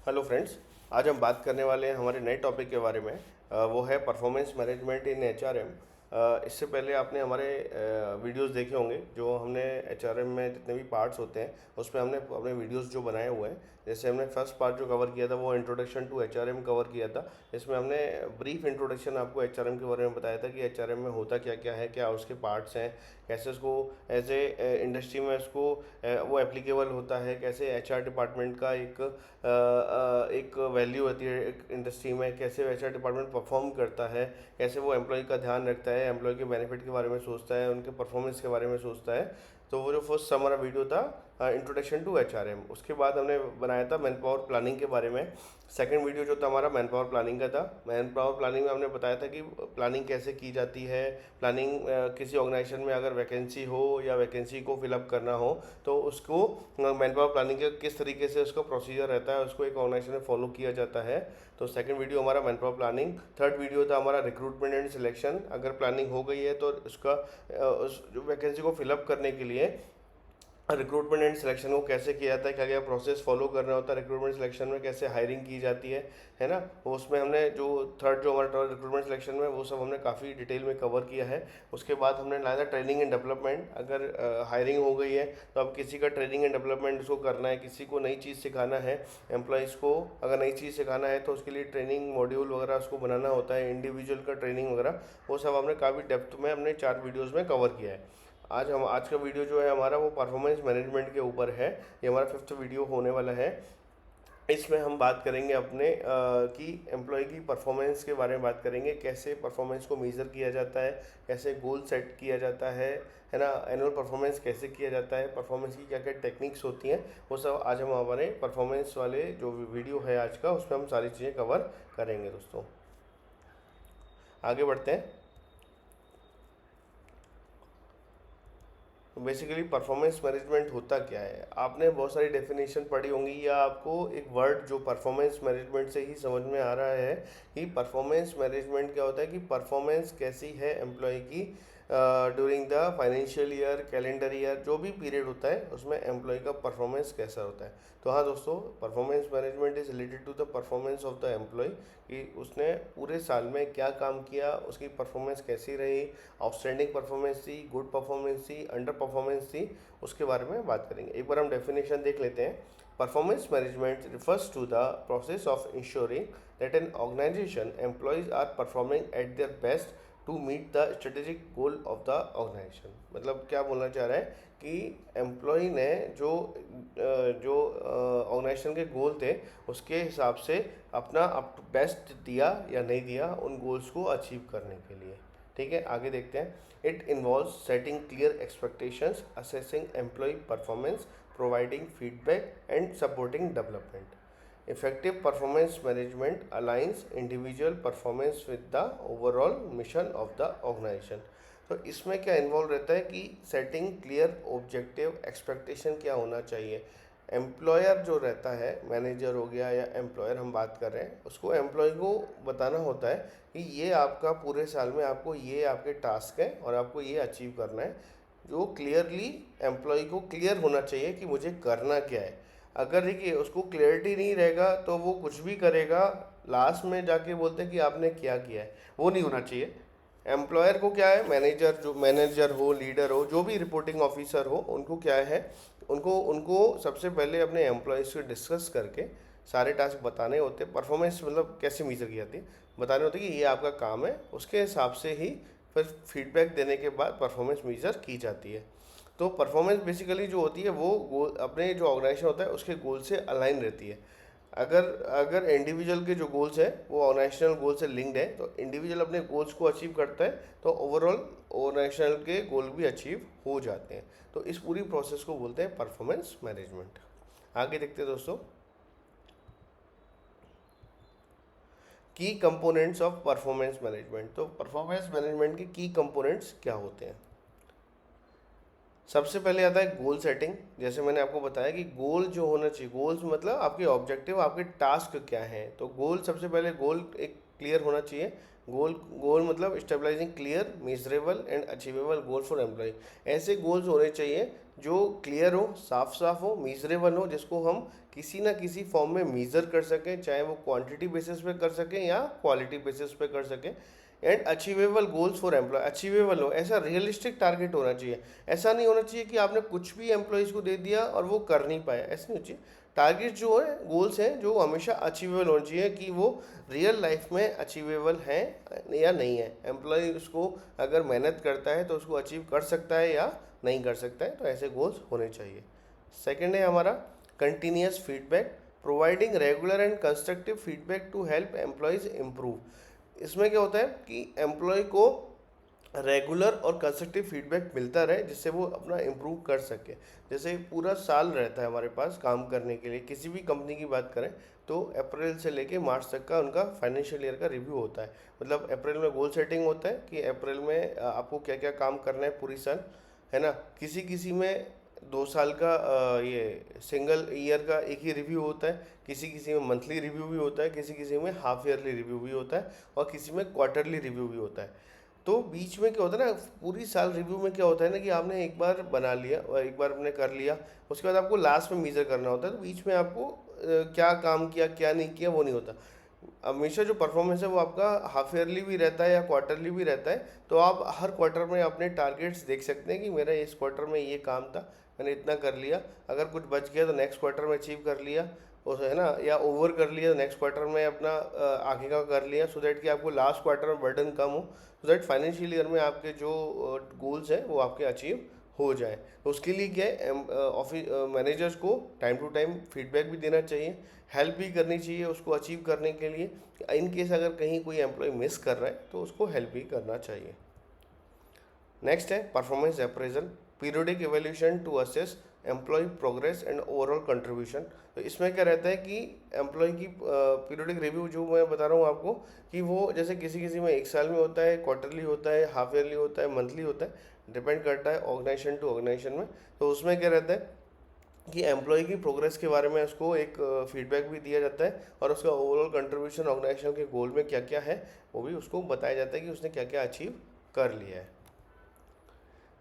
Hello friends. आज हम बात करने वाले हैं हमारे नए टॉपिक के बारे में। वो है परफॉर्मेंस मैनेजमेंट इन एचआरएम। इससे पहले आपने हमारे वीडियोस देखे होंगे जो हमने एचआरएम में जितने भी पार्ट्स होते हैं उसमें हमने अपने वीडियोस जो बनाए हुए हैं। जैसे हमने फर्स्ट पार्ट जो कवर किया था वो इंट्रोडक्शन टू एचआरएम कवर किया था। इसमें हमने ब्रीफ इंट्रोडक्शन आपको एचआरएम के बारे में बताया था कि एचआरएम में होता क्या क्या है, क्या उसके पार्ट्स हैं, कैसे उसको एज ए इंडस्ट्री में उसको वो एप्लीकेबल होता है, कैसे एचआर डिपार्टमेंट का एक वैल्यू होती है एक इंडस्ट्री में, कैसे एचआर डिपार्टमेंट परफॉर्म करता है, कैसे वो एम्प्लॉय का ध्यान रखता है, एम्प्लॉय के बेनिफिट के बारे में सोचता है, उनके परफॉर्मेंस के बारे में सोचता है। तो वो जो फर्स्ट हमारा वीडियो था इंट्रोडक्शन टू एचआरएम, उसके बाद हमने बनाया था मैन पावर प्लानिंग के बारे में। सेकंड वीडियो जो था हमारा मैन पावर प्लानिंग का था। मैन पावर प्लानिंग में हमने बताया था कि प्लानिंग कैसे की जाती है। प्लानिंग किसी ऑर्गेनाइजेशन में अगर वैकेंसी हो या वैकेंसी को फिलअप करना हो तो उसको मैन पावर प्लानिंग के किस तरीके से उसका प्रोसीजर रहता है, उसको एक ऑर्गेनाइजेशन में फॉलो किया जाता है। तो सेकंड वीडियो हमारा man power planning. Third video था हमारा रिक्रूटमेंट एंड सिलेक्शन। अगर प्लानिंग हो गई है तो उसका उस वैकेंसी को फिलअप करने के लिए रिक्रूटमेंट एंड सिलेक्शन को कैसे किया जाता है, क्या क्या प्रोसेस फॉलो करना होता है, रिक्रूटमेंट सिलेक्शन में कैसे हायरिंग की जाती है ना। वो उसमें हमने जो थर्ड जो हमारा रिक्रूटमेंट सिलेक्शन में वो सब हमने काफ़ी डिटेल में कवर किया है। उसके बाद हमने लाया था ट्रेनिंग एंड डेवलपमेंट। अगर हायरिंग हो गई है तो अब किसी का ट्रेनिंग एंड डेवलपमेंट उसको करना है, किसी को नई चीज़ सिखाना है, एम्प्लॉयज़ को अगर नई चीज़ सिखाना है तो उसके लिए ट्रेनिंग मॉड्यूल वगैरह उसको बनाना होता है, इंडिविजुअल का ट्रेनिंग वगैरह। वो सब हमने काफ़ी डेप्थ में हमने 4 वीडियोज़ में कवर किया है। आज का वीडियो जो है हमारा वो परफॉर्मेंस मैनेजमेंट के ऊपर है। ये हमारा फिफ्थ वीडियो होने वाला है। इसमें हम बात करेंगे अपने कि एम्प्लॉय की परफॉर्मेंस के बारे में बात करेंगे, कैसे परफॉर्मेंस को मेज़र किया जाता है, कैसे गोल सेट किया जाता है ना, एनुअल परफॉर्मेंस कैसे किया जाता है, परफॉर्मेंस की क्या क्या टेक्निक्स होती हैं, वो सब आज हम हमारे परफॉर्मेंस वाले जो वीडियो है आज का उसमें हम सारी चीज़ें कवर करेंगे दोस्तों। आगे बढ़ते हैं। बेसिकली परफॉर्मेंस मैनेजमेंट होता क्या है, आपने बहुत सारी डेफिनेशन पढ़ी होंगी या आपको एक वर्ड जो परफॉर्मेंस मैनेजमेंट से ही समझ में आ रहा है कि परफॉर्मेंस मैनेजमेंट क्या होता है, कि परफॉर्मेंस कैसी है एम्प्लॉय की during the financial year, calendar year, जो भी पीरियड होता है उसमें एम्प्लॉय का परफॉर्मेंस कैसा होता है। तो हाँ दोस्तों, performance management is related to the performance of the employee, कि उसने पूरे साल में क्या काम किया, उसकी परफॉर्मेंस कैसी रही, आउटस्टैंडिंग परफॉर्मेंस थी, गुड परफॉर्मेंस थी, अंडर परफॉर्मेंस थी, उसके बारे में बात करेंगे। एक बार हम डेफिनेशन देख लेते हैं। Performance management refers to the process of ensuring that an organisation employees are performing at their best to meet the strategic goal of the organisation. मतलब क्या बोलना चाह रहा है कि एम्प्लॉय ने जो ऑर्गेनाइजेशन के गोल थे उसके हिसाब से अपना अप टू बेस्ट दिया या नहीं दिया उन गोल्स को अचीव करने के लिए। ठीक है, आगे देखते हैं। It involve setting clear expectations, assessing employee performance, providing feedback and supporting development. Effective performance management aligns individual performance with the overall mission of the organization। तो इसमें क्या इन्वॉल्व रहता है कि सेटिंग क्लियर ऑब्जेक्टिव, एक्सपेक्टेशन क्या होना चाहिए। Employer जो रहता है, मैनेजर हो गया या एम्प्लॉयर हम बात कर रहे हैं, उसको एम्प्लॉय को बताना होता है कि ये आपका पूरे साल में आपको ये आपके टास्क है और आपको ये अचीव करना है। जो क्लियरली एम्प्लॉय को क्लियर होना चाहिए कि मुझे करना क्या है। अगर देखिए उसको क्लियरिटी नहीं रहेगा तो वो कुछ भी करेगा, लास्ट में जाके बोलते हैं कि आपने क्या किया है, वो नहीं होना चाहिए। एम्प्लॉयर को क्या है, मैनेजर हो, लीडर हो, जो भी रिपोर्टिंग ऑफिसर हो, उनको क्या है, उनको उनको सबसे पहले अपने एम्प्लॉयज़ से डिस्कस करके सारे टास्क बताने होते हैं। परफॉर्मेंस मतलब कैसे मेजर की जाती है, बताने होते हैं कि ये आपका काम है, उसके हिसाब से ही फिर फीडबैक देने के बाद परफॉर्मेंस मेजर की जाती है। तो परफॉर्मेंस बेसिकली जो होती है वो गोल, अपने जो ऑर्गेनाइजेशन होता है उसके गोल से अलाइन रहती है। अगर अगर इंडिविजुअल के जो गोल्स हैं वो ऑर्गेनाइजेशनल गोल से लिंक्ड है तो इंडिविजुअल अपने गोल्स को अचीव करता है तो ओवरऑल ऑर्गेनाइजेशनल के गोल भी अचीव हो जाते हैं। तो इस पूरी प्रोसेस को बोलते हैं परफॉर्मेंस मैनेजमेंट। आगे देखते हैं दोस्तों, की कंपोनेंट्स ऑफ परफॉर्मेंस मैनेजमेंट। तो परफॉर्मेंस मैनेजमेंट के की कंपोनेंट्स क्या होते हैं। सबसे पहले आता है गोल सेटिंग। जैसे मैंने आपको बताया कि गोल जो होना चाहिए, गोल्स मतलब आपके ऑब्जेक्टिव, आपके टास्क क्या हैं। तो गोल, सबसे पहले गोल एक क्लियर होना चाहिए। गोल गोल मतलब stabilising clear, measurable and achievable goal for employee. ऐसे गोल्स होने चाहिए जो क्लियर हो, साफ साफ हो, मीजरेबल हो, जिसको हम किसी ना किसी फॉर्म में मीज़र कर सकें, चाहे वो क्वांटिटी बेसिस पे कर सकें या क्वालिटी बेसिस पे कर सकें। And achievable goals for employee, achievable हो, ऐसा रियलिस्टिक टारगेट होना चाहिए। ऐसा नहीं होना चाहिए कि आपने कुछ भी एम्प्लॉयज़ को दे दिया और वो कर नहीं पाया, ऐसा नहीं चाहिए। टारगेट जो है, गोल्स हैं, जो हमेशा अचीवेबल होना चाहिए कि वो रियल लाइफ में अचीवेबल हैं या नहीं है। एम्प्लॉय उसको अगर मेहनत करता है तो उसको अचीव कर सकता है या नहीं कर सकता है, तो ऐसे गोल्स होने चाहिए। सेकंड है हमारा continuous feedback, providing regular and constructive feedback to help employees improve. इसमें क्या होता है कि एम्प्लॉय को रेगुलर और कंस्ट्रक्टिव फीडबैक मिलता रहे, जिससे वो अपना इम्प्रूव कर सके। जैसे पूरा साल रहता है हमारे पास काम करने के लिए, किसी भी कंपनी की बात करें तो अप्रैल से लेके मार्च तक का उनका फाइनेंशियल ईयर का रिव्यू होता है। मतलब अप्रैल में गोल सेटिंग होता है कि अप्रैल में आपको क्या क्या काम करना है पूरी साल, है ना। किसी किसी में 2 साल का ये सिंगल ईयर का एक ही रिव्यू होता है, किसी किसी में मंथली रिव्यू भी होता है, किसी किसी में हाफ ईयरली रिव्यू भी होता है, और किसी में क्वार्टरली रिव्यू भी होता है। तो बीच में क्या होता है ना, पूरी साल रिव्यू में क्या होता है ना कि आपने एक बार बना लिया और एक बार आपने कर लिया, उसके बाद आपको लास्ट में मीज़र करना होता है। तो बीच में आपको क्या काम किया क्या नहीं किया वो नहीं होता। हमेशा जो परफॉर्मेंस है वो आपका हाफ ईयरली भी रहता है या क्वार्टरली भी रहता है। तो आप हर क्वार्टर में अपने टारगेट्स देख सकते हैं कि मेरा इस क्वार्टर में ये काम था, मैंने इतना कर लिया। अगर कुछ बच गया तो नेक्स्ट क्वार्टर में अचीव कर लिया, उस है ना, या ओवर कर लिया तो नेक्स्ट क्वार्टर में अपना आगे का कर लिया, सो दैट कि आपको लास्ट क्वार्टर में बर्डन कम हो, सो दैट फाइनेंशियल ईयर में आपके जो गोल्स हैं वो आपके अचीव हो जाए। तो उसके लिए क्या है, ऑफिस मैनेजर्स को टाइम टू टाइम फीडबैक भी देना चाहिए, हेल्प भी करनी चाहिए उसको अचीव करने के लिए। इन केस अगर कहीं कोई एम्प्लॉय मिस कर रहा है तो उसको हेल्प भी करना चाहिए। नेक्स्ट है performance appraisal, periodic evaluation to assess employee progress and overall contribution. तो इसमें क्या रहता है कि एम्प्लॉय की पीरियोडिक रिव्यू जो मैं बता रहा हूँ आपको, कि वो जैसे किसी किसी में 1 साल में होता है, क्वार्टरली होता है, हाफ ईयरली होता है, मंथली होता है, डिपेंड करता है ऑर्गेनाइजेशन टू ऑर्गेनाइजेशन में। तो उसमें क्या रहता है कि एम्प्लॉय की प्रोग्रेस के बारे में उसको एक फीडबैक भी दिया जाता है, और उसका ओवरऑल कंट्रीब्यूशन ऑर्गेनाइजेशन के गोल में क्या क्या है वो भी उसको बताया जाता है कि उसने क्या क्या अचीव कर लिया है।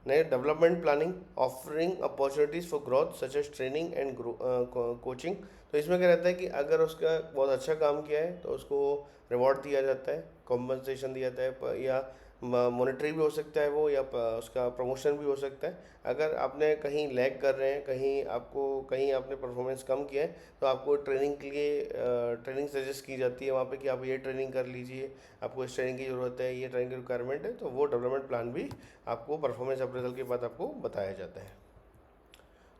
नए development planning, offering opportunities for growth such as training and coaching. तो इसमें क्या रहता है कि अगर उसका बहुत अच्छा काम किया है तो उसको रिवॉर्ड दिया जाता है, कॉम्पनसेशन दिया जाता है, या मॉनेटरी भी हो सकता है वो, या उसका प्रमोशन भी हो सकता है। अगर आपने कहीं लैग कर रहे हैं, कहीं आपने परफॉर्मेंस कम किया है, तो आपको ट्रेनिंग के लिए ट्रेनिंग सजेस्ट की जाती है वहाँ पे कि आप ये ट्रेनिंग कर लीजिए, आपको इस ट्रेनिंग की ज़रूरत है, ये ट्रेनिंग की रिक्वायरमेंट है। तो वो डेवलपमेंट प्लान भी आपको परफॉर्मेंस अप्रेजल के बाद आपको बताया जाता है।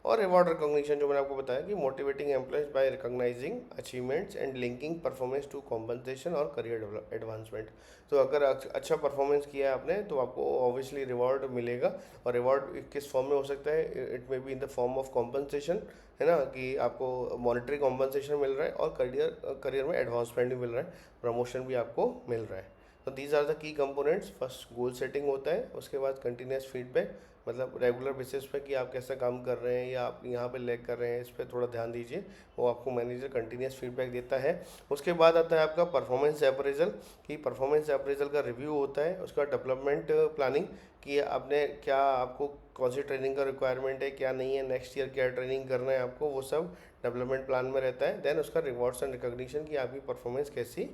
और रिवॉर्ड रिकॉग्निशन जो मैंने आपको बताया कि motivating employees by recognising achievements and linking performance to compensation और करियर एडवांसमेंट। तो अगर अच्छा परफॉर्मेंस किया है आपने तो आपको ऑब्वियसली रिवॉर्ड मिलेगा। और रिवॉर्ड किस फॉर्म में हो सकता है, it may be in the form of compensation, है ना, कि आपको मॉनेटरी कॉम्पनसेशन मिल रहा है, और करियर में एडवांसमेंट भी मिल रहा है, प्रमोशन भी आपको मिल रहा है। तो these are the key components. First goal setting होता है, उसके बाद कंटिन्यूस फीडबैक, मतलब रेगुलर बेसिस पे कि आप कैसा काम कर रहे हैं या आप यहाँ पे लैग कर रहे हैं, इस पर थोड़ा ध्यान दीजिए, वो आपको मैनेजर कंटिन्यूस फीडबैक देता है। उसके बाद आता है आपका परफॉर्मेंस अप्रेजल, कि परफॉर्मेंस अप्रेजल का रिव्यू होता है, उसका डेवलपमेंट प्लानिंग, कि आपने क्या, आपको कौन सी ट्रेनिंग का रिक्वायरमेंट है, क्या नहीं है, नेक्स्ट ईयर क्या ट्रेनिंग करना है आपको, वो सब डेवलपमेंट प्लान में रहता है। देन उसका रिवॉर्ड्स एंड रिकॉग्निशन, कि आपकी परफॉर्मेंस कैसी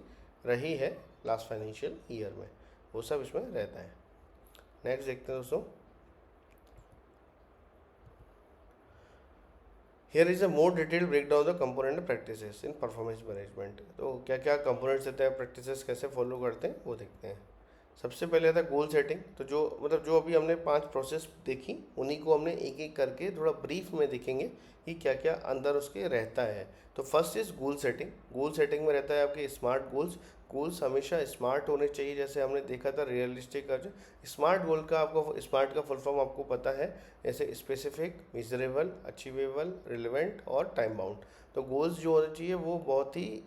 रही है लास्ट फाइनेंशियल ईयर में, वो सब इसमें रहता है। नेक्स्ट देखते हैं दोस्तों, here is a more detail break down the component practices in performance management. तो क्या क्या कंपोनेंट्स देते हैं, प्रैक्टिसेस कैसे फॉलो करते हैं वो देखते हैं। सबसे पहले आता है गोल सेटिंग। तो जो मतलब जो अभी हमने 5 प्रोसेस देखी, उन्हीं को हमने एक एक करके थोड़ा ब्रीफ में देखेंगे कि क्या क्या अंदर उसके रहता है। तो first is goal setting. Goal setting में रहता है आपके स्मार्ट गोल्स। गोल्स हमेशा स्मार्ट होने चाहिए, जैसे हमने देखा था रियलिस्टिक का। जो स्मार्ट गोल का, आपको स्मार्ट का फुल फॉर्म आपको पता है, जैसे स्पेसिफिक, मिजरेबल, अचीवेबल, रिलेवेंट और टाइम बाउंड। तो गोल्स जो होने चाहिए वो बहुत ही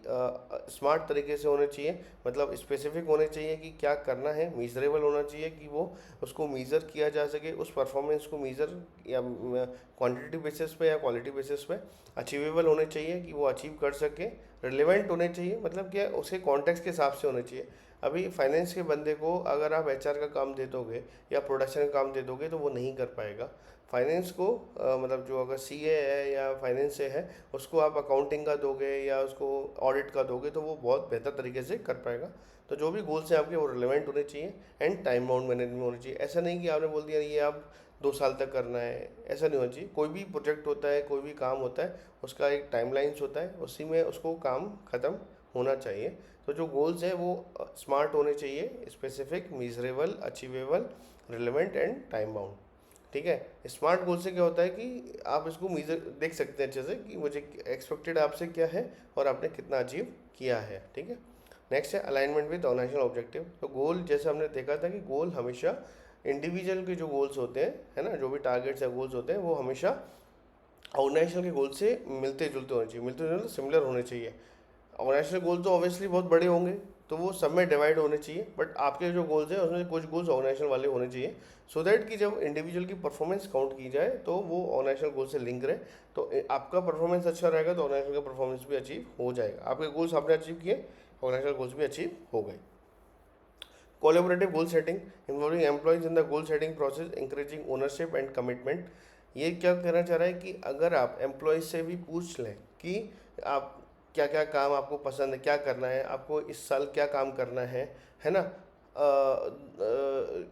स्मार्ट तरीके से होने चाहिए। मतलब स्पेसिफिक होने चाहिए कि क्या करना है, मीजरेबल होना चाहिए कि वो उसको मीज़र किया जा सके, उस परफॉर्मेंस को मीज़र या क्वांटिटी बेसिस पे या क्वालिटी बेसिस पे। अचीवेबल होने चाहिए कि वो अचीव कर सके। रिलेवेंट होने चाहिए, मतलब क्या, उसके कॉन्टेक्स्ट के हिसाब से होने चाहिए। अभी फाइनेंस के बंदे को अगर आप एचआर का काम दे दोगे या प्रोडक्शन का काम दे दोगे तो वो नहीं कर पाएगा। फाइनेंस को मतलब जो अगर सीए है या फाइनेंस से है उसको आप अकाउंटिंग का दोगे या उसको ऑडिट का दोगे तो वो बहुत बेहतर तरीके से कर पाएगा। तो जो भी गोल्स हैं आपके वो रिलेवेंट होने चाहिए एंड टाइम बाउंड मैनेजमेंट होनी चाहिए। ऐसा नहीं कि आपने बोल दिया ये आप 2 साल तक करना है, ऐसा नहीं होना चाहिए। कोई भी प्रोजेक्ट होता है, कोई भी काम होता है, उसका एक टाइमलाइंस होता है, उसी में उसको काम ख़त्म होना चाहिए। तो जो गोल्स हैं वो स्मार्ट होने चाहिए, specific, measurable, achievable, relevant and time bound. ठीक है। स्मार्ट गोल से क्या होता है कि आप इसको मीजर देख सकते हैं अच्छे से कि मुझे एक्सपेक्टेड आपसे क्या है और आपने कितना अचीव किया है। ठीक है। नेक्स्ट है अलाइनमेंट विद ऑर्गेनाइजेशनल ऑब्जेक्टिव। तो गोल जैसे हमने देखा था कि गोल हमेशा इंडिविजुअल के जो गोल्स होते हैं, है ना, जो भी टारगेट्स या गोल्स होते हैं वो हमेशा ऑर्गेनाइजेशनल के गोल से मिलते जुलते होने चाहिए, मिलते जुलते सिमिलर होने चाहिए। ऑर्गेनाइजेशनल गोल तो ऑब्वियसली बहुत बड़े होंगे तो वो सब में डिवाइड होने चाहिए, बट आपके जो गोल्स हैं उसमें कुछ गोल्स ऑर्गेनाइजेशनल वाले होने चाहिए, सो दैट कि जब इंडिविजुअल की परफॉर्मेंस काउंट की जाए तो वो ऑर्गेनाइजेशनल गोल से लिंक रहे। तो आपका परफॉर्मेंस अच्छा रहेगा तो ऑर्गेनाइजेशन का परफॉर्मेंस भी अचीव हो जाएगा। आपके गोल्स आपने अचीव किए, ऑर्गेनाइजेशनल गोल्स भी अचीव हो गए। Collaborative goal setting involving employees in the goal setting process, encouraging ownership and commitment. ये क्या कहना चाह रहा है कि अगर आप एम्प्लॉयज से भी पूछ लें कि आप क्या क्या काम आपको पसंद है, क्या करना है आपको, इस साल क्या काम करना है ना।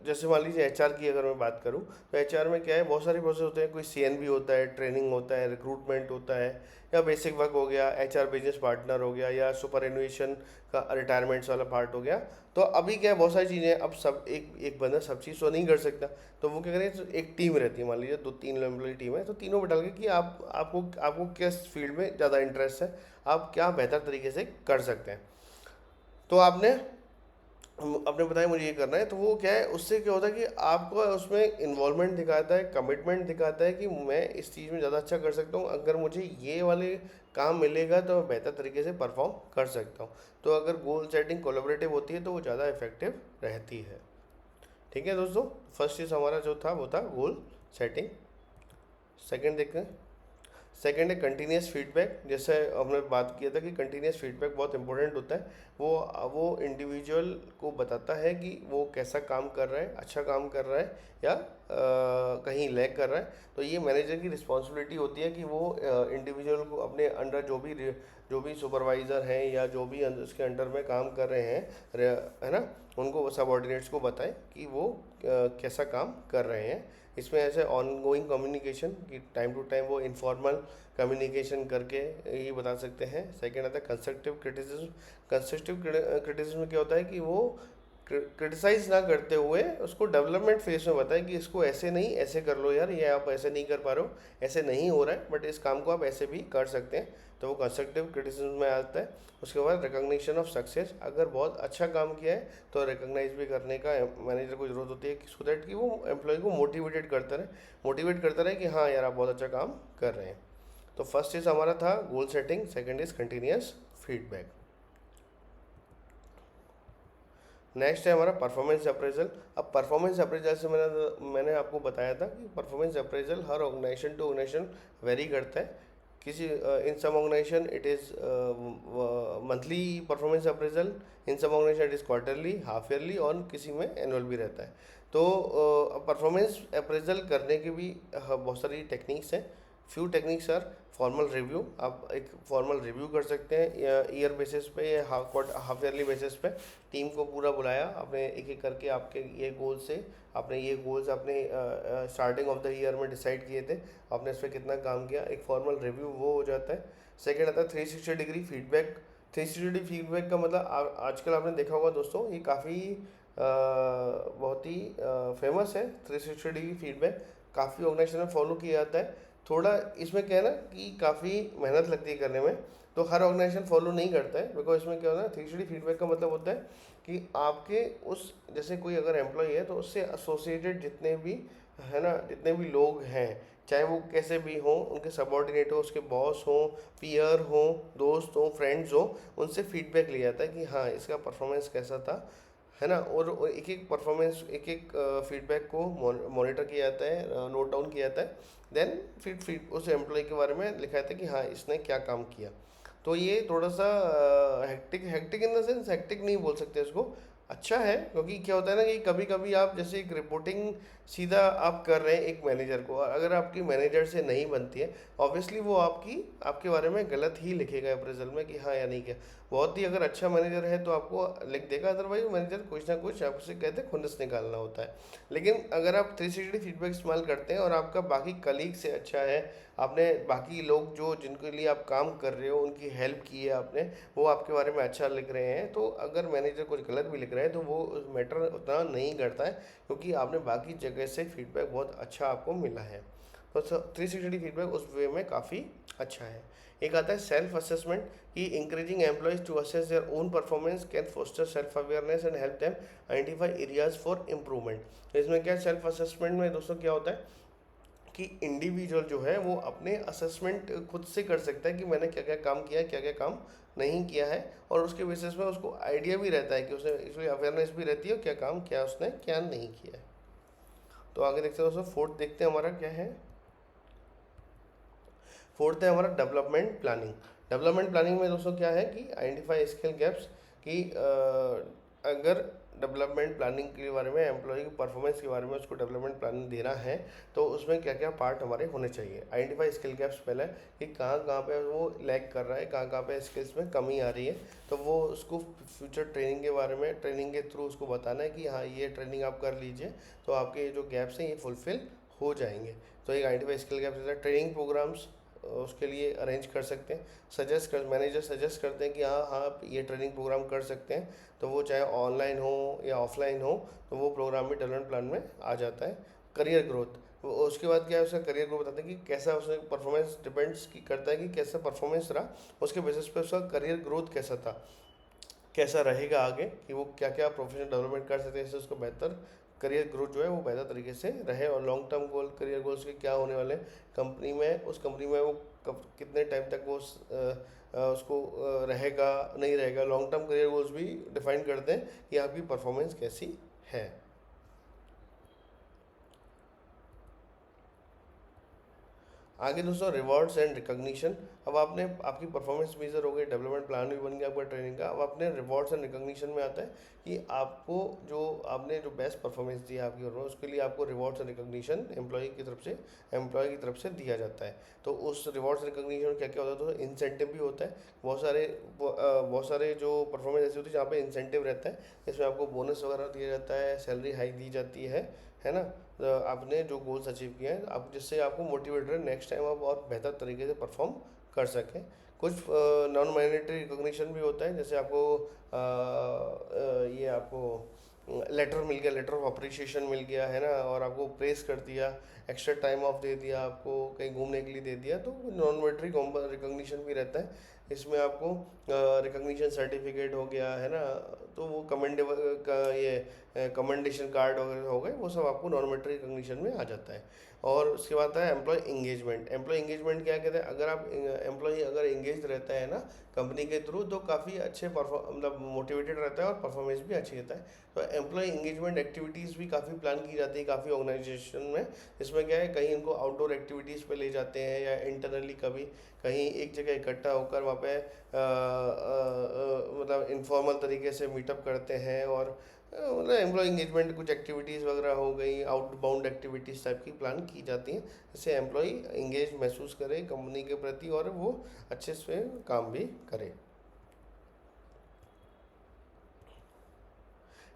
जैसे मान लीजिए एचआर की अगर मैं बात करूं तो एचआर में क्या है, बहुत सारे प्रोसेस होते हैं। कोई सीएनबी होता है, ट्रेनिंग होता है, रिक्रूटमेंट होता है, या बेसिक वर्क हो गया, एचआर बिजनेस पार्टनर हो गया, या सुपर एनुएशन का रिटायरमेंट्स वाला पार्ट हो गया। तो अभी क्या है, बहुत सारी चीज़ें, अब सब एक एक बंदा सब चीज़ तो नहीं कर सकता। तो वो क्या करें, तो एक टीम रहती है, मान लीजिए 2-3 एम्प्लॉय टीम है, तो तीनों में डाल के कि आप आपको आपको किस फील्ड में ज़्यादा इंटरेस्ट है, आप क्या बेहतर तरीके से कर सकते हैं। तो आपने बताया मुझे ये करना है, तो वो क्या है, उससे क्या होता है कि आपको उसमें इन्वॉल्वमेंट दिखाता है, कमिटमेंट दिखाता है कि मैं इस चीज़ में ज़्यादा अच्छा कर सकता हूँ, अगर मुझे ये वाले काम मिलेगा तो मैं बेहतर तरीके से परफॉर्म कर सकता हूँ। तो अगर गोल सेटिंग कोलैबोरेटिव होती है तो वो ज़्यादा इफेक्टिव रहती है। ठीक है दोस्तों, फर्स्ट चीज़ हमारा जो था वो था गोल सेटिंग। सेकंड देखते हैं। सेकेंड है कंटिन्यूस फीडबैक। जैसे हमने बात किया था कि कंटिन्यूस फीडबैक बहुत इंपॉर्टेंट होता है। वो इंडिविजुअल को बताता है कि वो कैसा काम कर रहा है, अच्छा काम कर रहा है या कहीं लैग कर रहा है। तो ये मैनेजर की रिस्पॉन्सिबिलिटी होती है कि वो इंडिविजुअल को अपने अंडर जो भी सुपरवाइज़र हैं या जो भी उसके अंडर में काम कर रहे हैं, है ना, उनको सबऑर्डिनेट्स को बताएं कि वो कैसा काम कर रहे हैं। इसमें ऐसे ऑनगोइंग कम्युनिकेशन कि टाइम टू टाइम वो इनफॉर्मल कम्युनिकेशन करके ये बता सकते हैं। सेकेंड आता है कंस्ट्रक्टिव क्रिटिसिज्म। कंस्ट्रक्टिव क्रिटिसिज्म में क्या होता है कि वो क्रिटिसाइज ना करते हुए उसको डेवलपमेंट फेज में बताएं कि इसको ऐसे नहीं ऐसे कर लो यार, ये आप ऐसे नहीं कर पा रहे हो, ऐसे नहीं हो रहा है, बट इस काम को आप ऐसे भी कर सकते हैं। तो वो कंस्ट्रक्टिव क्रिटिसिज्म में आता है। उसके बाद रिकॉग्निशन ऑफ सक्सेस। अगर बहुत अच्छा काम किया है तो रिकॉग्नाइज भी करने का मैनेजर को जरूरत होती है कि सो दैट कि वो एम्प्लॉय को मोटिवेट करता रहे कि हाँ यार आप बहुत अच्छा काम कर रहे हैं। तो फर्स्ट इज हमारा था goal setting, second is continuous feedback. Next है हमारा परफॉर्मेंस अप्रेजल। अब परफॉर्मेंस अप्रेजल से मैंने आपको बताया था कि परफॉर्मेंस अप्रेजल हर ऑर्गेनाइजेशन टू ऑर्गेनाइजेशन वेरी करता है। किसी in some organisation it is monthly performance appraisal, in some organisation it is quarterly, half yearly, और किसी में एनुअल भी रहता है। तो परफॉर्मेंस अप्रेजल करने की भी बहुत सारी टेक्निक्स हैं। Few techniques are formal review. आप एक फॉर्मल रिव्यू कर सकते हैं या ईयर बेसिस पे या हाफ ईयरली बेसिस पे। टीम को पूरा बुलाया, आपने एक एक करके आपके ये गोल्स से आपने ये गोल्स अपने स्टार्टिंग ऑफ द ईयर में डिसाइड किए थे, आपने इस पर कितना काम किया, एक फॉर्मल रिव्यू वो हो जाता है। सेकेंड आता है 360 डिग्री फीडबैक। 360 डिग्री फीडबैक का मतलब आजकल आपने देखा होगा दोस्तों, ये काफ़ी बहुत ही फेमस है। 360 डिग्री फीडबैक काफ़ी ऑर्गेनाइजेशन में फॉलो किया जाता है। थोड़ा इसमें क्या है ना कि काफ़ी मेहनत लगती है करने में, तो हर ऑर्गेनाइजेशन फॉलो नहीं करता है। बिकॉज इसमें क्या होता है, 360 फीडबैक का मतलब होता है कि आपके उस, जैसे कोई अगर एम्प्लॉय है तो उससे एसोसिएटेड जितने भी, है ना, जितने भी लोग हैं, चाहे वो कैसे भी हों, उनके सबॉर्डिनेट हो, उसके बॉस हों, पीयर हों, दोस्त हों, फ्रेंड्स हों, उनसे फीडबैक लिया जाता है कि हाँ इसका परफॉर्मेंस कैसा था, है ना। और एक एक परफॉर्मेंस, एक एक फीडबैक को मॉनिटर किया जाता है, नोट डाउन किया जाता है। देन फिर उस एम्प्लॉय के बारे में लिखा जाता है कि हाँ इसने क्या काम किया। तो ये थोड़ा सा hectic hectic in the sense hectic नहीं बोल सकते इसको, अच्छा है, क्योंकि क्या होता है ना कि कभी कभी आप जैसे एक रिपोर्टिंग सीधा आप कर रहे हैं एक मैनेजर को, और अगर आपकी मैनेजर से नहीं बनती है, ऑब्वियसली वो आपके बारे में गलत ही लिखेगा अप्रेजल में कि हाँ या नहीं किया। बहुत ही अगर अच्छा मैनेजर है तो आपको लिख देगा, अदरवाइज मैनेजर कुछ ना कुछ आपसे कहते हैं खुन्नस निकालना होता है। लेकिन अगर आप 360 फीडबैक इस्तेमाल करते हैं और आपका बाकी कलीग से अच्छा है, आपने बाकी लोग जो जिनके लिए आप काम कर रहे हो उनकी हेल्प की है आपने, वो आपके बारे में अच्छा लिख रहे हैं, तो अगर मैनेजर कुछ गलत भी लिख रहे हैं तो वो मैटर उतना नहीं करता है, क्योंकि आपने बाकी जगह से फीडबैक बहुत अच्छा आपको मिला है। तो 360 फीडबैक उस वे में काफ़ी अच्छा है। एक आता है सेल्फ असेसमेंट, कि encouraging employees to assess their own performance can foster self awareness and help them identify areas for improvement. तो इसमें क्या, सेल्फ असेसमेंट में दोस्तों क्या होता है कि इंडिविजुअल जो है वो अपने असेसमेंट खुद से कर सकता है कि मैंने क्या क्या काम किया है, क्या क्या काम नहीं किया है, और उसके बेसिस में उसको आइडिया भी रहता है कि उसने, इसलिए अवेयरनेस भी रहती है क्या काम किया उसने क्या नहीं किया है। तो आगे देखते हैं दोस्तों, फोर्थ देखते हैं हमारा क्या है। फोर्थ है हमारा डेवलपमेंट प्लानिंग। डेवलपमेंट प्लानिंग में दोस्तों क्या है कि आइडेंटिफाई स्किल गैप्स, कि अगर डेवलपमेंट प्लानिंग के बारे में, एम्प्लॉय की परफॉर्मेंस के बारे में उसको डेवलपमेंट प्लानिंग देना है, तो उसमें क्या क्या पार्ट हमारे होने चाहिए। आइडेंटिफाई स्किल गैप्स पहले, कि कहाँ कहाँ पे वो लैग कर रहा है, कहाँ कहाँ पे स्किल्स में कमी आ रही है, तो वो उसको फ्यूचर ट्रेनिंग के बारे में, ट्रेनिंग के थ्रू उसको बताना है कि हाँ ये ट्रेनिंग आप कर लीजिए, तो आपके जो गैप्स हैं ये फुलफिल हो जाएंगे। तो एक आइडेंटिफाई स्किल गैप्स है, ट्रेनिंग प्रोग्राम्स उसके लिए अरेंज कर सकते हैं, मैनेजर सजेस्ट करते हैं कि हाँ हाँ आप ये ट्रेनिंग प्रोग्राम कर सकते हैं, तो वो चाहे ऑनलाइन हो या ऑफलाइन हो, तो वो प्रोग्राम भी डेवलपमेंट प्लान में आ जाता है। करियर ग्रोथ, उसके बाद क्या है, उसका करियर ग्रोथ बताते हैं कि कैसा उसने परफॉर्मेंस डिपेंड्स की करता है कि कैसा परफॉर्मेंस रहा, उसके बेसिस पे उसका करियर ग्रोथ कैसा था, कैसा रहेगा आगे, कि वो क्या क्या प्रोफेशनल डेवलपमेंट कर सकते हैं, इससे उसको बेहतर करियर ग्रोथ जो है वो बेहतर तरीके से रहे, और long term goal, career goals के क्या होने वाले हैं कंपनी में, उस कंपनी में वो कब कितने टाइम तक वो उसको रहेगा नहीं रहेगा, लॉन्ग टर्म करियर गोल्स भी डिफाइन करते हैं कि आपकी परफॉर्मेंस कैसी है। आगे दोस्तों, रिवॉर्ड्स एंड रिकॉग्निशन। अब आपने, आपकी परफॉर्मेंस मेजर हो गई, डेवलपमेंट प्लान भी बन गया आपका ट्रेनिंग का, अब अपने रिवॉर्ड्स एंड रिकॉग्निशन में आता है कि आपको जो, आपने जो बेस्ट परफॉर्मेंस दी है आपकी ओर, उसके लिए आपको रिवॉर्ड्स एंड रिकॉग्निशन एम्प्लॉय की तरफ से दिया जाता है। तो उस रिवॉर्ड्स रिकॉग्निशन में क्या क्या होता है, तो इंसेंटिव भी होता है, बहुत सारे जो परफॉर्मेंस ऐसी होती है जहाँ पे इंसेंटिव रहता है, इसमें आपको बोनस वगैरह दिया जाता है, सैलरी हाइक दी जाती है ना। आपने जो गोल्स अचीव किए हैं, आप जिससे आपको मोटिवेट रहे नेक्स्ट टाइम आप और बेहतर तरीके से परफॉर्म कर सकें। कुछ नॉन मॉनेटरी रिकॉग्निशन भी होता है, जैसे आपको ये आपको लेटर मिल गया, लेटर ऑफ अप्रिशिएशन मिल गया है ना, और आपको प्रेस कर दिया, एक्स्ट्रा टाइम ऑफ दे दिया, आपको कहीं घूमने के लिए दे दिया, तो नॉन मॉनेटरी रिकॉग्निशन भी रहता है। इसमें आपको रिकॉग्निशन सर्टिफिकेट हो गया है ना, तो वो कमेंडेबल का ये कमेंडेशन कार्ड वगैरह हो गए, वो सब आपको नॉन मॉनेटरी रिकॉग्निशन में आ जाता है। और उसके बाद है एम्प्लॉय इंगेजमेंट। एम्प्लॉय इंगेजमेंट क्या कहते हैं, अगर आप एम्प्लॉय अगर इंगेज रहता है ना कंपनी के थ्रू, तो काफ़ी अच्छे मतलब मोटिवेटेड रहता है और परफॉर्मेंस भी अच्छी रहता है। तो एम्प्लॉय इंगेजमेंट एक्टिविटीज़ भी काफ़ी प्लान की जाती है काफ़ी ऑर्गेनाइजेशन में। इसमें क्या है, कहीं इनको आउटडोर एक्टिविटीज़ पे ले जाते हैं, या इंटरनली कभी कहीं एक जगह इकट्ठा होकर वहाँ पे मतलब इनफॉर्मल तरीके से मीटअप करते हैं, और मतलब एम्प्लॉय इंगेजमेंट कुछ एक्टिविटीज़ वगैरह हो गई, आउटबाउंड एक्टिविटीज़ टाइप की प्लान की जाती हैं, जिससे एम्प्लॉय इंगेज महसूस करे कंपनी के प्रति, और वो अच्छे से काम भी करे।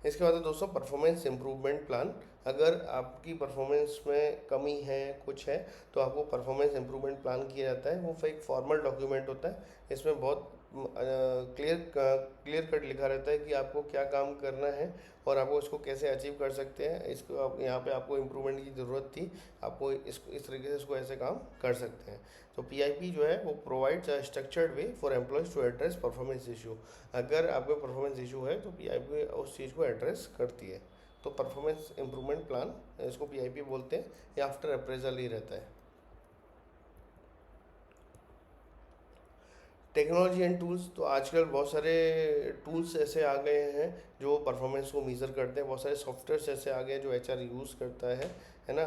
इसके बाद है दोस्तों परफॉर्मेंस इम्प्रूवमेंट प्लान। अगर आपकी परफॉर्मेंस में कमी है, कुछ है, तो आपको परफॉर्मेंस इम्प्रूवमेंट प्लान किया जाता है। वो एक फॉर्मल डॉक्यूमेंट होता है, इसमें बहुत क्लियर कट लिखा रहता है कि आपको क्या काम करना है, और आपको इसको कैसे अचीव कर सकते हैं, इसको आप यहाँ पे आपको इम्प्रूवमेंट की ज़रूरत थी, आपको इस तरीके से इसको ऐसे काम कर सकते हैं। तो पीआईपी जो है वो provides a structured way for employees to address performance issue. अगर आपको परफॉर्मेंस इशू है तो पीआईपी उस चीज़ को एड्रेस करती है। तो परफॉर्मेंस इम्प्रूवमेंट प्लान, इसको पीआईपी बोलते हैं, या आफ्टर अप्रेजल ही रहता है। टेक्नोलॉजी एंड टूल्स, तो आजकल बहुत सारे टूल्स ऐसे आ गए हैं जो परफॉर्मेंस को मेज़र करते हैं, बहुत सारे सॉफ्टवेयर्स ऐसे आ गए हैं जो एचआर यूज़ करता है ना।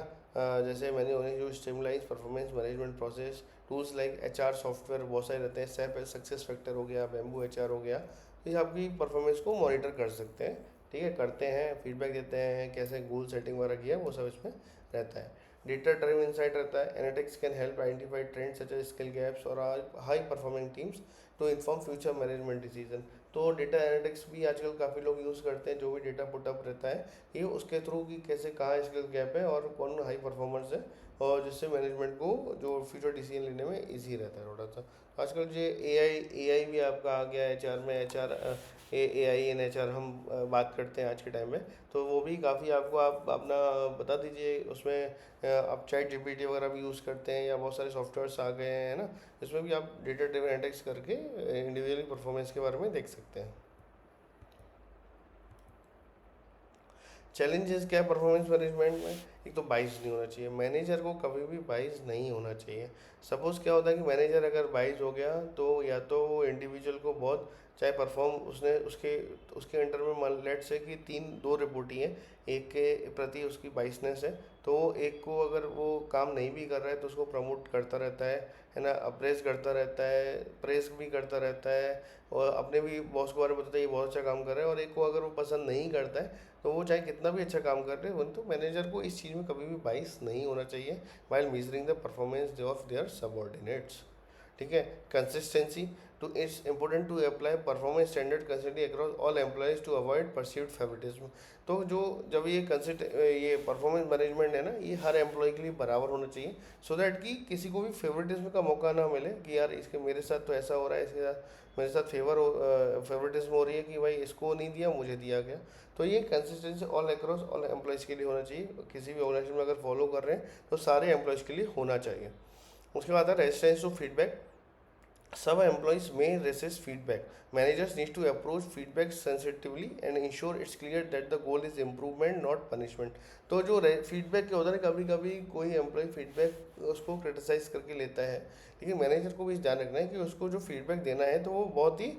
जैसे मैंने उन्हें जो stabilise performance management process, tools like HR software बहुत सारे रहते हैं, सैप सक्सेस फैक्टर हो गया, बैम्बू एचआर हो गया, तो ये आपकी परफॉर्मेंस को मॉनिटर कर सकते हैं ठीक है, करते हैं, फीडबैक देते हैं, कैसे गोल सेटिंग वगैरह किया, वो सब इसमें रहता है। डेटा ड्राइवन इंसाइट रहता है। Analytics can help identify trends such as skill gaps और high performing teams to inform future management decision. तो डेटा एनालिटिक्स भी आजकल काफ़ी लोग यूज़ करते हैं, जो भी डेटा पुटअप रहता है ये उसके थ्रू कि कैसे कहाँ स्किल गैप है और कौन हाई परफॉर्मेंस है, और जिससे मैनेजमेंट को जो फ्यूचर डिसीजन लेने में ईजी रहता है थोड़ा सा। आजकल जो ए आई भी आपका आ गया है एचआर में, HR A I in H R हम बात करते हैं आज के टाइम में, तो वो भी काफ़ी आपको आप अपना बता दीजिए उसमें। आप चैट जीपीटी वगैरह भी यूज़ करते हैं या बहुत सारे सॉफ्टवेयर्स आ गए हैं ना, इसमें भी आप डेटा ड्रिवन एनालिटिक्स करके इंडिविजुअली परफॉर्मेंस के बारे में देख सकते हैं। चैलेंजेस क्या है परफॉर्मेंस मैनेजमेंट में? एक तो बाइस नहीं होना चाहिए, मैनेजर को कभी भी बाइस नहीं होना चाहिए। सपोज़ क्या होता है कि मैनेजर अगर बाइस हो गया तो या तो वो इंडिविजुअल को बहुत, चाहे परफॉर्म उसने उसके उसके अंडर में मान लेट से कि तीन दो रिपोर्ट ही हैं, एक के प्रति उसकी बाइसनेस है, तो एक को अगर वो काम नहीं भी कर रहा है तो उसको प्रमोट करता रहता है ना, अप्रेस करता रहता है, प्रेस भी करता रहता है, और अपने भी बॉस को बारे में बताता है ये बहुत अच्छा काम कर रहा है। और एक को अगर वो पसंद नहीं करता है तो वो चाहे कितना भी अच्छा काम कर रहे हो, तो मैनेजर को इस चीज़ में कभी भी बाइस नहीं होना चाहिए while measuring the performance of their subordinates. ठीक है। Consistency, to it's important to apply performance standard consistently across all employees to avoid perceived favouritism. तो जो जब ये परफॉर्मेंस मैनेजमेंट है ना, ये हर एम्प्लॉय के लिए बराबर होना चाहिए, सो दैट कि किसी को भी फेवरेटिज्म का मौका ना मिले कि यार इसके मेरे साथ तो ऐसा हो रहा है, इसके साथ मेरे साथ फेवरेटिज्म हो रही है कि भाई इसको नहीं दिया मुझे दिया गया। तो ये consistency all across all employees के लिए होना चाहिए, किसी भी ऑर्गेनाइजेशन में अगर फॉलो कर रहे हैं तो सारे एम्प्लॉयज़ के लिए होना चाहिए। उसके बाद है resistance to feedback. Some employees may resist feedback. Managers need to approach feedback sensitively and ensure it's clear that the goal is improvement, not punishment. तो जो फीडबैक क्या होता है ना, कभी कभी कोई एम्प्लॉय फीडबैक उसको क्रिटिसाइज करके लेता है, लेकिन मैनेजर को भी ध्यान रखना है कि उसको जो फीडबैक देना है तो वो बहुत ही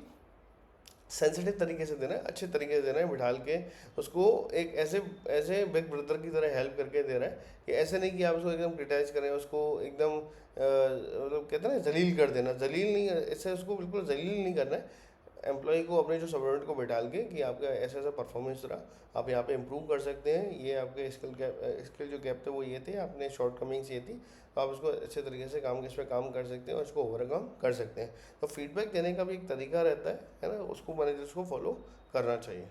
सेंसिटिव तरीके से देना है, अच्छे तरीके से देना है, बिठाल के उसको एक ऐसे ऐसे बिग ब्रदर की तरह हेल्प करके दे रहा है कि ऐसे नहीं कि आप उसको एकदम क्रिटिसाइज करें, उसको एकदम मतलब कहते हैं ना जलील कर देना, जलील नहीं, ऐसे उसको बिल्कुल जलील नहीं करना है। एम्प्लॉय को अपने जो सबऑर्डिनेट को बिठाल के कि आपका ऐसा ऐसा परफॉर्मेंस रहा, आप यहाँ पे इम्प्रूव कर सकते हैं, ये आपके स्किल जो गैप थे वो ये थे, आपने शॉर्ट कमिंग्स ये थी, तो आप इसको अच्छे तरीके से इस पर काम कर सकते हैं और इसको ओवरकम कर सकते हैं। तो फीडबैक देने का भी एक तरीका रहता है ना, उसको मैनेजर्स को फॉलो करना चाहिए।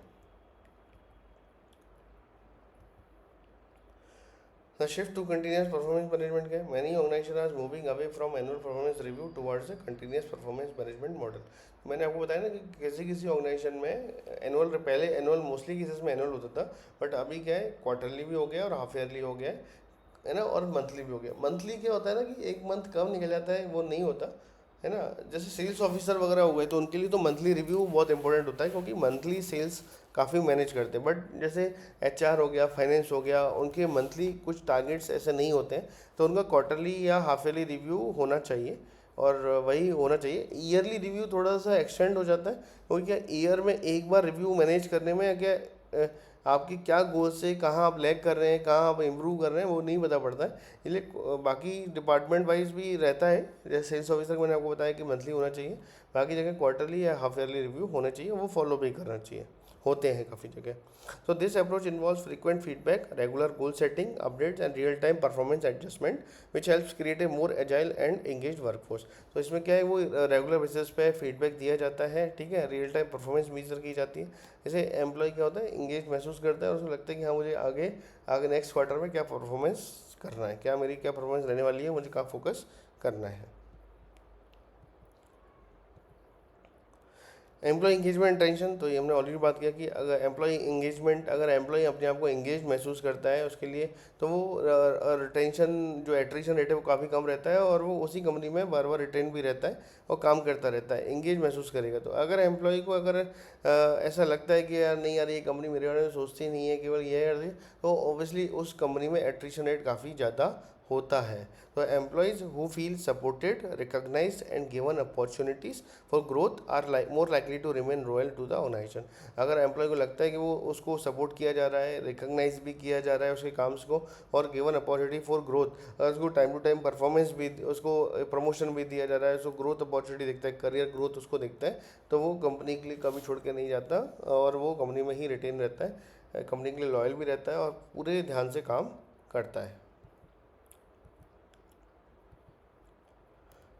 The shift to continuous performance management क्या है? Many organizations are moving away from annual performance review towards a continuous performance management model। मैंने आपको बताया ना कि किसी किसी ऑर्गेनाइजेशन में एनुअल, पहले एनुअल मोस्टली केसेस में एनुअल होता था, बट अभी क्या है क्वार्टरली भी हो गया और हाफ ईयरली हो गया है ना, और मंथली भी हो गया। मंथली क्या होता है ना कि एक मंथ कम निकल जाता है, वो नहीं होता है ना। जैसे सेल्स ऑफिसर वगैरह हो गए तो उनके लिए तो मंथली रिव्यू बहुत इंपॉर्टेंट होता है, क्योंकि मंथली सेल्स काफ़ी मैनेज करते हैं। बट जैसे एचआर हो गया, फाइनेंस हो गया, उनके मंथली कुछ टारगेट्स ऐसे नहीं होते हैं, तो उनका क्वार्टरली या हाफ ईयरली रिव्यू होना चाहिए, और वही होना चाहिए। ईयरली रिव्यू थोड़ा सा एक्सटेंड हो जाता है, क्योंकि क्या ईयर में एक बार रिव्यू मैनेज करने में क्या आपकी क्या गोल्स है, कहाँ आप लैग कर रहे हैं, कहाँ आप इम्प्रूव कर रहे हैं, वो नहीं पता पड़ता है। इसलिए बाकी डिपार्टमेंट वाइज भी रहता है, जैसे सेल्स ऑफिसर मैंने आपको बताया कि मंथली होना चाहिए, बाकी जगह क्वार्टरली या हाफ ईयरली रिव्यू होना चाहिए, वो फॉलो भी करना चाहिए, होते हैं काफ़ी जगह। So this approach involves frequent feedback, regular goal setting, updates and real-time performance adjustment, which helps create a more agile and engaged workforce। तो इसमें क्या है, वो रेगुलर बेसिस पे फीडबैक दिया जाता है, ठीक है, रियल टाइम परफॉर्मेंस मेजर की जाती है। जैसे एम्प्लॉय क्या होता है, इंगेज महसूस करता है और उसको लगता है कि हाँ मुझे आगे आगे नेक्स्ट क्वार्टर में क्या परफॉर्मेंस करना है, क्या मेरी क्या परफॉर्मेंस रहने वाली है, मुझे कहाँ फोकस करना है। एम्प्लॉय इंगेजमेंट टेंशन, तो ये हमने ऑलरेडी बात किया कि अगर एम्प्लॉय इंगेजमेंट, अगर एम्प्लॉय अपने आप को इंगेज महसूस करता है उसके लिए, तो वो रिटेंशन जो एट्रिशन रेट है वो काफ़ी कम रहता है, और वो उसी कंपनी में बार बार रिटेन भी रहता है और काम करता रहता है, इंगेज महसूस करेगा। तो अगर एम्प्लॉय को अगर ऐसा लगता है कि यार नहीं यार ये कंपनी मेरे बारे में सोचती नहीं है, केवल ये है, तो ऑब्वियसली उस कंपनी में एट्रिशन रेट काफ़ी ज़्यादा होता है। तो employees who feel supported, recognised and given opportunities for growth are more likely to remain loyal to the organisation. अगर एम्प्लॉय को लगता है कि वो उसको सपोर्ट किया जा रहा है, रिकॉग्नाइज भी किया जा रहा है उसके काम्स को, और गिवन अपॉर्चुनिटी फॉर ग्रोथ, अगर उसको टाइम टू टाइम परफॉर्मेंस भी, उसको प्रमोशन भी दिया जा रहा है, उसको ग्रोथ अपॉर्चुनिटी दिखता है, करियर ग्रोथ उसको दिखता है, तो वो कंपनी के लिए कभी छोड़ के नहीं जाता और वो कंपनी में ही रिटेन रहता है, कंपनी के लिए लॉयल भी रहता है और पूरे ध्यान से काम करता है।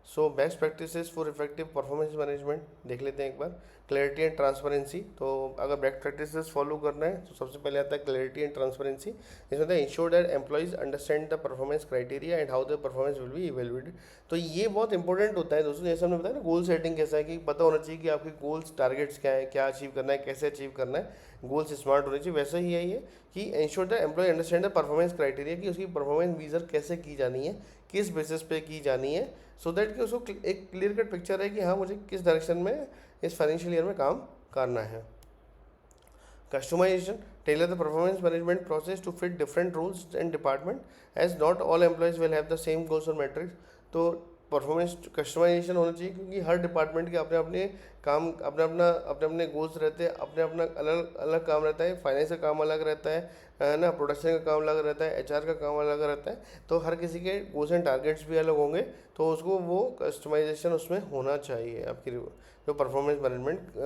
So best practices for effective performance management देख लेते हैं एक बार। क्लैरिटी एंड ट्रांसपेरेंसी, तो अगर बेस्ट प्रैक्टिसेस फॉलो करना है तो सबसे पहले आता है क्लैरिटी एंड ट्रांसपेरेंसी। इसमें होता है ensure that employees understand the performance criteria and how the performance will be evaluated. तो ये बहुत इंपॉर्टेंट होता है दोस्तों, जैसे हमने बताया ना गोल सेटिंग कैसा है, कि पता होना चाहिए कि आपके गोल्स टारगेट्स क्या है, क्या अचीव करना है, कैसे अचीव करना है, गोल्स स्मार्ट होने चाहिए। वैसे ही है ये कि ensure the employee understand the performance criteria, कि उसकी परफॉर्मेंस मीजर कैसे की जानी है, किस बेसिस पे की जानी है, सो दैट कि उसको एक क्लियर कट पिक्चर है कि हाँ मुझे किस डायरेक्शन में इस फाइनेंशियल ईयर में काम करना है। Customization, tailor the performance management process to fit different roles and department, as not all employees will have the same goals or metrics। तो परफॉर्मेंस कस्टमाइजेशन होना चाहिए, क्योंकि हर डिपार्टमेंट के अपने अपने काम, अपने अपने गोल्स रहते हैं, अपने अपना अलग अलग काम रहता है। फाइनेंस का काम अलग रहता है ना, प्रोडक्शन का काम अलग रहता है, एचआर का काम अलग रहता है, तो हर किसी के गोल्स एंड टारगेट्स भी अलग होंगे, तो उसको वो कस्टमाइजेशन उसमें होना चाहिए। आपकी जो परफॉर्मेंस मैनेजमेंट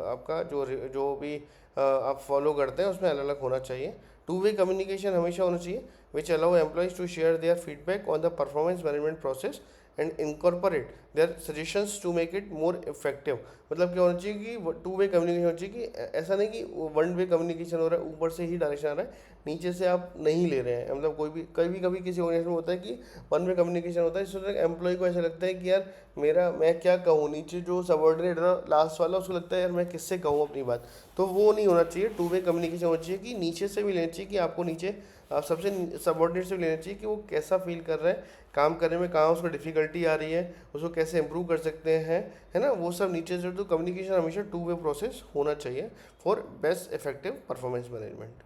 आपका जो भी आप फॉलो करते हैं उसमें अलग अलग होना चाहिए। टू वे कम्युनिकेशन हमेशा होना चाहिए, which allow employees to share their feedback on the performance management process and incorporate their suggestions to make it more effective. मतलब क्या होना चाहिए कि टू वे कम्युनिकेशन होना चाहिए, कि ऐसा नहीं कि वन वे कम्युनिकेशन हो रहा है, ऊपर से ही डायरेक्शन आ रहा है, नीचे से आप नहीं ले रहे हैं। मतलब कोई भी कभी कभी किसी ऑर्गेनाइजेशन में होता है कि वन वे कम्युनिकेशन होता है, इससे एम्प्लॉय को ऐसा लगता है कि यार मैं क्या कहूँ, नीचे जो सबऑर्डिनेट लास्ट वाला उसको लगता है यार मैं किससे कहूँ अपनी बात। तो वो नहीं होना चाहिए, टू वे कम्युनिकेशन होना चाहिए, कि नीचे से भी लेना चाहिए, कि आपको नीचे आप सबसे सबऑर्डिनेट से भी लेना चाहिए कि वो कैसा फील कर रहा है काम करने में, कहाँ उसको डिफिकल्टी आ रही है, उसको कैसे इंप्रूव कर सकते हैं, है ना, वो सब नीचे से। तो कम्युनिकेशन हमेशा टू वे प्रोसेस होना चाहिए for best effective performance management.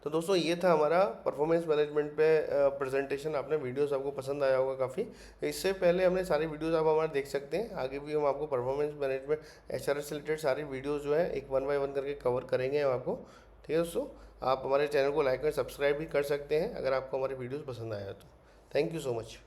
तो दोस्तों ये था हमारा परफॉर्मेंस मैनेजमेंट पे प्रेजेंटेशन। आपने वीडियोस आपको पसंद आया होगा काफ़ी। इससे पहले हमने सारी वीडियोस आप हमारे देख सकते हैं, आगे भी हम आपको परफॉर्मेंस मैनेजमेंट एचआरएस से रिलेटेड सारी वीडियोस जो है एक वन बाय वन करके कवर करेंगे हम आपको। ठीक है दोस्तों, आप हमारे चैनल को लाइक और सब्सक्राइब भी कर सकते हैं अगर आपको हमारी वीडियोज़ पसंद आया तो। Thank you so much.